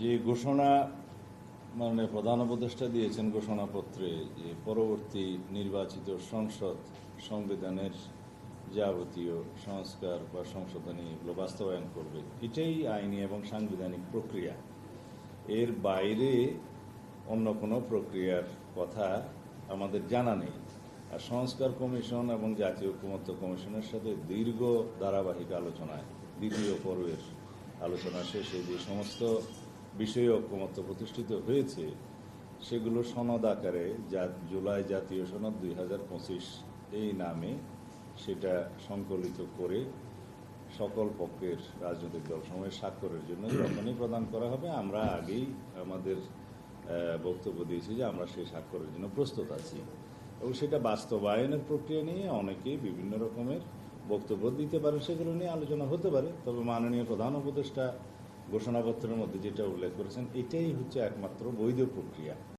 যে ঘোষণা প্রধান উপদেষ্টা দিয়েছেন ঘোষণাপত্রে যে পরবর্তী নির্বাচিত সংসদ সংবিধানের যাবতীয় সংস্কার বা সংশোধনী এগুলো বাস্তবায়ন করবে, এটাই আইনি এবং সাংবিধানিক প্রক্রিয়া। এর বাইরে অন্য কোনো প্রক্রিয়ার কথা আমাদের জানা নেই। আর সংস্কার কমিশন এবং জাতীয় ঐকমত্য কমিশনের সাথে দীর্ঘ ধারাবাহিক আলোচনায় দ্বিতীয় পর্বের আলোচনা শেষে যে সমস্ত বিষয়ে ঐকমত্য প্রতিষ্ঠিত হয়েছে সেগুলো সনদ আকারে জুলাই জাতীয় সনদ 2025 এই নামে সেটা সংকলিত করে সকল পক্ষের রাজনৈতিক দলসমূহের স্বাক্ষরের জন্য যখনই প্রদান করা হবে আমরা আগেই আমাদের বক্তব্য দিয়েছি যে আমরা সেই স্বাক্ষরের জন্য প্রস্তুত আছি। এবং সেটা বাস্তবায়নের প্রক্রিয়া নিয়ে অনেকেই বিভিন্ন রকমের বক্তব্য দিতে পারে, সেগুলো নিয়ে আলোচনা হতে পারে। তবে মাননীয় প্রধান উপদেষ্টা ঘোষণাপত্রের মধ্যে যেটা উল্লেখ করেছেন এটাই হচ্ছে একমাত্র বৈধ প্রক্রিয়া।